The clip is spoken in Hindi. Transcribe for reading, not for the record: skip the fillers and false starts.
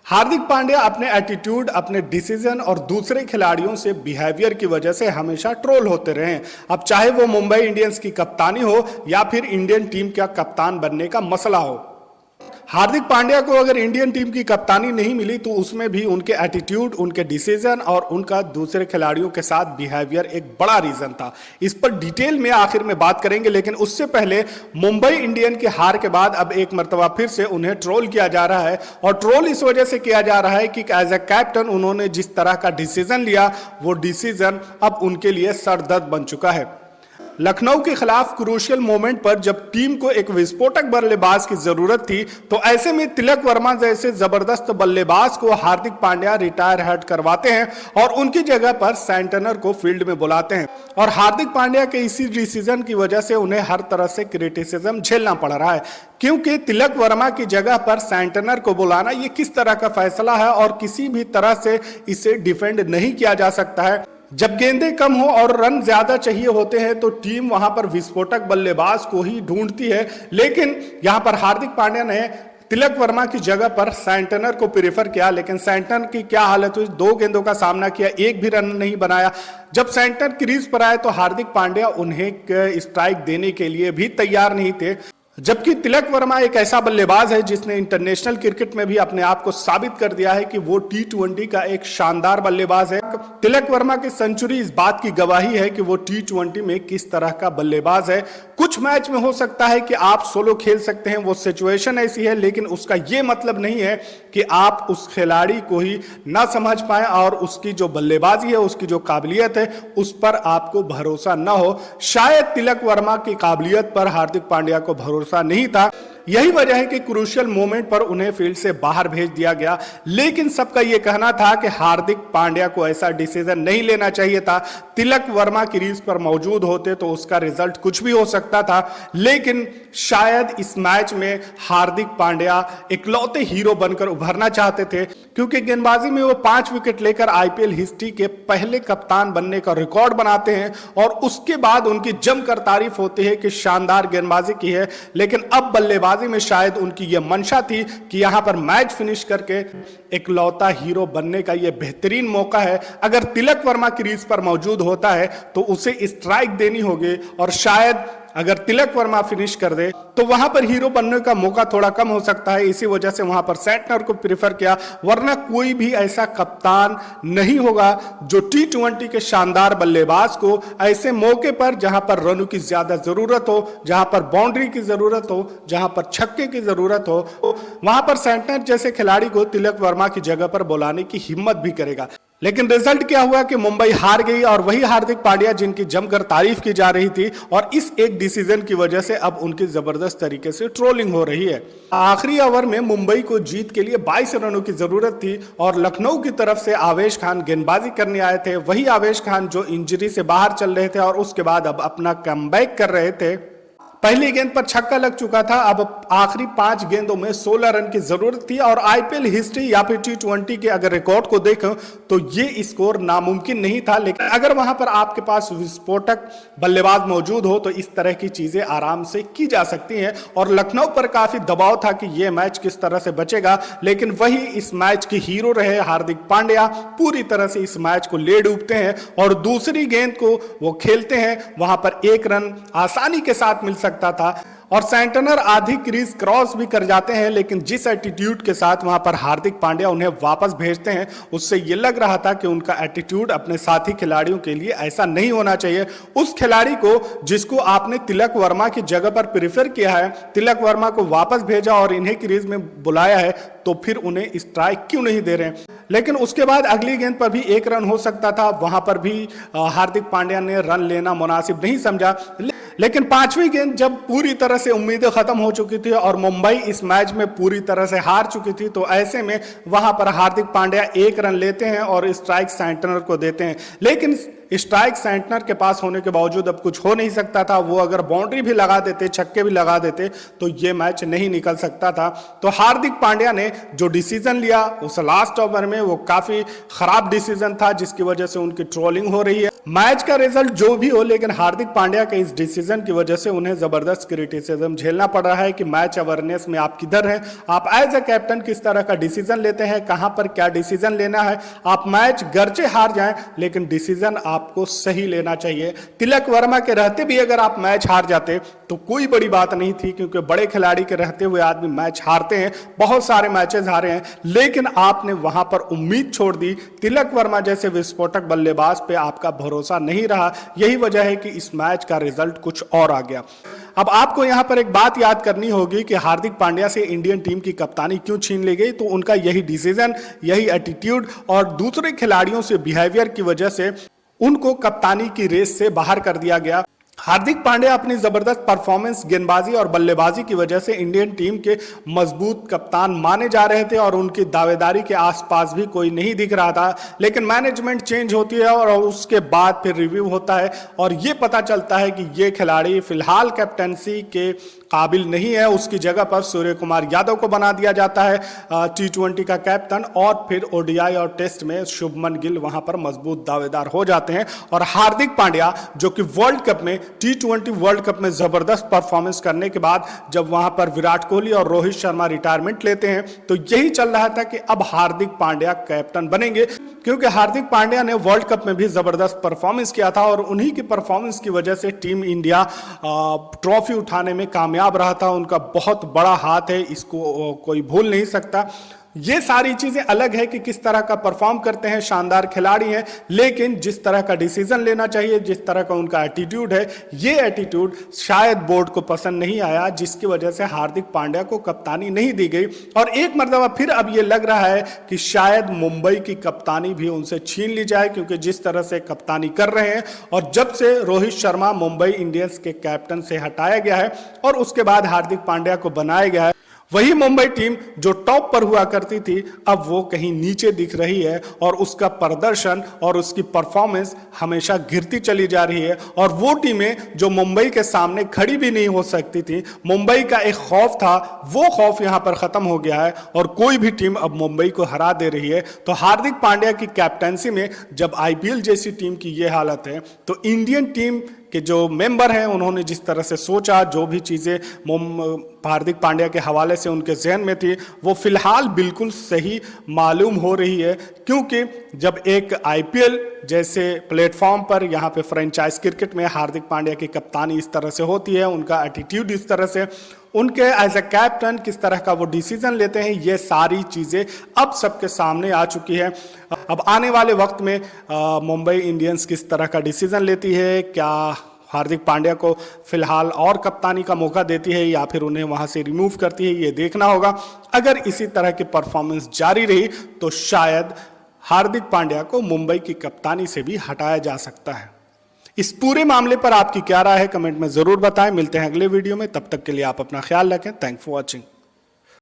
हार्दिक पांड्या अपने एटीट्यूड, अपने डिसीजन और दूसरे खिलाड़ियों से बिहेवियर की वजह से हमेशा ट्रोल होते रहे हैं। अब चाहे वो मुंबई इंडियंस की कप्तानी हो या फिर इंडियन टीम का कप्तान बनने का मसला हो, हार्दिक पांड्या को अगर इंडियन टीम की कप्तानी नहीं मिली तो उसमें भी उनके एटीट्यूड, उनके डिसीजन और उनका दूसरे खिलाड़ियों के साथ बिहेवियर एक बड़ा रीजन था। इस पर डिटेल में आखिर में बात करेंगे, लेकिन उससे पहले मुंबई इंडियन की हार के बाद अब एक मर्तबा फिर से उन्हें ट्रोल किया जा रहा है, और ट्रोल इस वजह से किया जा रहा है कि एज ए कैप्टन उन्होंने जिस तरह का डिसीजन लिया वो डिसीजन अब उनके लिए सरदर्द बन चुका है। लखनऊ के खिलाफ क्रूशियल मोमेंट पर जब टीम को एक विस्फोटक बल्लेबाज की जरूरत थी, तो ऐसे में तिलक वर्मा जैसे जबरदस्त बल्लेबाज को हार्दिक पांड्या रिटायर हर्ट करवाते हैं और उनकी जगह पर सैंटनर को फील्ड में बुलाते हैं। और हार्दिक पांड्या के इसी डिसीजन की वजह से उन्हें हर तरह से क्रिटिसिज्म झेलना पड़ रहा है, क्योंकि तिलक वर्मा की जगह पर सैंटनर को बुलाना ये किस तरह का फैसला है और किसी भी तरह से इसे डिफेंड नहीं किया जा सकता है। जब गेंदें कम हो और रन ज्यादा चाहिए होते हैं तो टीम वहां पर विस्फोटक बल्लेबाज को ही ढूंढती है, लेकिन यहां पर हार्दिक पांड्या ने तिलक वर्मा की जगह पर सैंटनर को प्रेफर किया। लेकिन सैंटनर की क्या हालत हुई, 2 गेंदों का सामना किया, एक भी रन नहीं बनाया। जब सैंटनर क्रीज पर आए तो हार्दिक पांड्या उन्हें स्ट्राइक देने के लिए भी तैयार नहीं थे, जबकि तिलक वर्मा एक ऐसा बल्लेबाज है जिसने इंटरनेशनल क्रिकेट में भी अपने आप को साबित कर दिया है कि वो T20 का एक शानदार बल्लेबाज है। तिलक वर्मा की सेंचुरी इस बात की गवाही है कि वो T20 में किस तरह का बल्लेबाज है। कुछ मैच में हो सकता है कि आप सोलो खेल सकते हैं, वो सिचुएशन ऐसी है, लेकिन उसका ये मतलब नहीं है कि आप उस खिलाड़ी को ही ना समझ पाए और उसकी जो बल्लेबाजी है, उसकी जो काबिलियत है, उस पर आपको भरोसा ना हो। शायद तिलक वर्मा की काबिलियत पर हार्दिक पांड्या को भरोसा नहीं था, यही वजह है कि क्रूशियल मोमेंट पर उन्हें फील्ड से बाहर भेज दिया गया। लेकिन सबका यह कहना था कि हार्दिक पांड्या को ऐसा डिसीजन नहीं लेना चाहिए था। तिलक वर्मा क्रीज पर मौजूद होते तो उसका रिजल्ट कुछ भी हो सकता था, लेकिन शायद इस मैच में हार्दिक पांड्या इकलौते हीरो बनकर उभरना चाहते थे, क्योंकि गेंदबाजी में वो 5 विकेट लेकर आईपीएल हिस्ट्री के पहले कप्तान बनने का रिकॉर्ड बनाते हैं और उसके बाद उनकी जमकर तारीफ होती है कि शानदार गेंदबाजी की है। लेकिन अब बल्लेबाजी में शायद उनकी यह मंशा थी कि यहां पर मैच फिनिश करके इकलौता हीरो बनने का यह बेहतरीन मौका है। अगर तिलक वर्मा क्रीज पर मौजूद होता है तो उसे स्ट्राइक देनी होगी, और शायद अगर तिलक वर्मा फिनिश कर दे तो वहां पर हीरो बनने का मौका थोड़ा कम हो सकता है। इसी वजह से वहां पर सैंटनर को प्रेफर किया, वरना कोई भी ऐसा कप्तान नहीं होगा जो T20 के शानदार बल्लेबाज को ऐसे मौके पर, जहां पर रनों की ज्यादा जरूरत हो, जहां पर बाउंड्री की जरूरत हो, जहां पर छक्के की जरूरत हो, वहां पर सैंटनर जैसे खिलाड़ी को तिलक वर्मा की जगह पर बुलाने की हिम्मत भी करेगा। लेकिन रिजल्ट क्या हुआ कि मुंबई हार गई, और वही हार्दिक पांड्या जिनकी जमकर तारीफ की जा रही थी, और इस एक डिसीजन की वजह से अब उनकी जबरदस्त तरीके से ट्रोलिंग हो रही है। आखिरी ओवर में मुंबई को जीत के लिए 22 रनों की जरूरत थी और लखनऊ की तरफ से आवेश खान गेंदबाजी करने आए थे। वही आवेश खान जो इंजरी से बाहर चल रहे थे और उसके बाद अब अपना कमबैक कर रहे थे। पहली गेंद पर छक्का लग चुका था, अब आखिरी 5 गेंदों में 16 रन की जरूरत थी, और आईपीएल हिस्ट्री या फिर T20 के अगर रिकॉर्ड को देखें तो ये स्कोर नामुमकिन नहीं था। लेकिन अगर वहां पर आपके पास विस्फोटक बल्लेबाज मौजूद हो तो इस तरह की चीजें आराम से की जा सकती हैं, और लखनऊ पर काफी दबाव था कि यह मैच किस तरह से बचेगा। लेकिन वही इस मैच के हीरो रहे हार्दिक पांड्या, पूरी तरह से इस मैच को ले डूबते हैं और दूसरी गेंद को वो खेलते हैं, वहां पर 1 रन आसानी के साथ मिल सकता था, और सैंटनर आधी क्रीज क्रॉस भी कर जाते हैं। लेकिन जिस एटीट्यूड के साथ वहां पर हार्दिक पांड्या उन्हें वापस भेजते हैं, उससे यह लग रहा था कि उनका एटीट्यूड अपने साथी खिलाड़ियों के लिए ऐसा नहीं होना चाहिए। उस खिलाड़ी को जिसको आपने तिलक वर्मा की जगह पर प्रेफर किया है, तिलक वर्मा को वापस भेजा और इन्हें क्रीज में बुलाया है, तो फिर उन्हें स्ट्राइक क्यों नहीं दे रहे हैं। लेकिन उसके बाद अगली गेंद पर भी 1 रन हो सकता था, वहां पर भी हार्दिक पांड्या ने रन लेना मुनासिब नहीं समझा। लेकिन 5वीं गेंद जब पूरी तरह से उम्मीदें खत्म हो चुकी थी और मुंबई इस मैच में पूरी तरह से हार चुकी थी, तो ऐसे में वहां पर हार्दिक पांड्या 1 रन लेते हैं और स्ट्राइक सैंटनर को देते हैं। लेकिन स्ट्राइक सैंटनर के पास होने के बावजूद अब कुछ हो नहीं सकता था। वो अगर बाउंड्री भी लगा देते, छक्के भी लगा देते, तो ये मैच नहीं निकल सकता था। तो हार्दिक पांड्या ने जो डिसीजन लिया उस लास्ट ओवर में, वो काफी खराब डिसीजन था, जिसकी वजह से उनकी ट्रोलिंग हो रही है। मैच का रिजल्ट जो भी हो, लेकिन हार्दिक पांड्या के इस डिसीजन की वजह से उन्हें जबरदस्त क्रिटिसिज्म झेलना पड़ रहा है कि मैच अवेयरनेस में आप किधर हैं, आप एज ए कैप्टन किस तरह का डिसीजन लेते हैं, कहां पर क्या डिसीजन लेना है। आप मैच गरचे हार जाएं लेकिन डिसीजन आपको सही लेना चाहिए। तिलक वर्मा के रहते भी अगर आप मैच हार जाते तो कोई बड़ी बात नहीं थी, क्योंकि बड़े खिलाड़ी के रहते हुए आदमी मैच हारते हैं, बहुत सारे मैचेस हारे हैं, लेकिन आपने वहां पर उम्मीद छोड़ दी। तिलक वर्मा जैसे विस्फोटक बल्लेबाज पे आपका भरोसा नहीं रहा, यही वजह है कि इस मैच का रिजल्ट कुछ और आ गया। अब आपको यहां पर एक बात याद करनी होगी कि हार्दिक पांड्या से इंडियन टीम की कप्तानी क्यों छीन ली गई। तो उनका यही डिसीजन, यही एटीट्यूड और दूसरे खिलाड़ियों से बिहेवियर की वजह से उनको कप्तानी की रेस से बाहर कर दिया गया। हार्दिक पांड्या अपनी जबरदस्त परफॉर्मेंस, गेंदबाजी और बल्लेबाजी की वजह से इंडियन टीम के मजबूत कप्तान माने जा रहे थे और उनकी दावेदारी के आसपास भी कोई नहीं दिख रहा था। लेकिन मैनेजमेंट चेंज होती है और उसके बाद फिर रिव्यू होता है और ये पता चलता है कि ये खिलाड़ी फिलहाल कैप्टनसी के काबिल नहीं है। उसकी जगह पर सूर्य कुमार यादव को बना दिया जाता है T20 का कैप्टन, और फिर ओडीआई और टेस्ट में शुभमन गिल वहां पर मजबूत दावेदार हो जाते हैं। और हार्दिक पांड्या जो कि वर्ल्ड कप में, T20 वर्ल्ड कप में जबरदस्त परफॉर्मेंस करने के बाद जब वहां पर विराट कोहली और रोहित शर्मा रिटायरमेंट लेते हैं तो यही चल रहा था कि अब हार्दिक पांड्या कैप्टन बनेंगे, क्योंकि हार्दिक पांड्या ने वर्ल्ड कप में भी जबरदस्त परफॉर्मेंस किया था और उन्हीं की परफॉर्मेंस की वजह से टीम इंडिया ट्रॉफी उठाने में कामयाब रहा था। उनका बहुत बड़ा हाथ है, इसको कोई भूल नहीं सकता। ये सारी चीजें अलग है कि किस तरह का परफॉर्म करते हैं, शानदार खिलाड़ी हैं, लेकिन जिस तरह का डिसीजन लेना चाहिए, जिस तरह का उनका एटीट्यूड है, ये एटीट्यूड शायद बोर्ड को पसंद नहीं आया, जिसकी वजह से हार्दिक पांड्या को कप्तानी नहीं दी गई। और एक मर्तबा फिर अब ये लग रहा है कि शायद मुंबई की कप्तानी भी उनसे छीन ली जाए, क्योंकि जिस तरह से कप्तानी कर रहे हैं और जब से रोहित शर्मा मुंबई इंडियंस के कैप्टन से हटाया गया है और उसके बाद हार्दिक पांड्या को बनाया गया है, वही मुंबई टीम जो टॉप पर हुआ करती थी अब वो कहीं नीचे दिख रही है और उसका प्रदर्शन और उसकी परफॉर्मेंस हमेशा गिरती चली जा रही है। और वो टीमें जो मुंबई के सामने खड़ी भी नहीं हो सकती थी, मुंबई का एक खौफ था, वो खौफ यहां पर खत्म हो गया है और कोई भी टीम अब मुंबई को हरा दे रही है। तो हार्दिक पांड्या की कैप्टनसी में जब आईपीएल जैसी टीम की ये हालत है, तो इंडियन टीम के जो मेंबर हैं उन्होंने जिस तरह से सोचा, जो भी चीज़ें हार्दिक पांड्या के हवाले से उनके जहन में थी, वो फिलहाल बिल्कुल सही मालूम हो रही है। क्योंकि जब एक आईपीएल जैसे प्लेटफॉर्म पर यहाँ पे फ्रेंचाइज क्रिकेट में हार्दिक पांड्या की कप्तानी इस तरह से होती है, उनका एटीट्यूड इस तरह से, उनके एज ए कैप्टन किस तरह का वो डिसीजन लेते हैं, ये सारी चीज़ें अब सबके सामने आ चुकी है। अब आने वाले वक्त में मुंबई इंडियंस किस तरह का डिसीजन लेती है, क्या हार्दिक पांड्या को फिलहाल और कप्तानी का मौका देती है या फिर उन्हें वहां से रिमूव करती है, ये देखना होगा। अगर इसी तरह की परफॉर्मेंस जारी रही तो शायद हार्दिक पांड्या को मुंबई की कप्तानी से भी हटाया जा सकता है। इस पूरे मामले पर आपकी क्या राय है, कमेंट में जरूर बताएं। मिलते हैं अगले वीडियो में, तब तक के लिए आप अपना ख्याल रखें। Thanks for watching.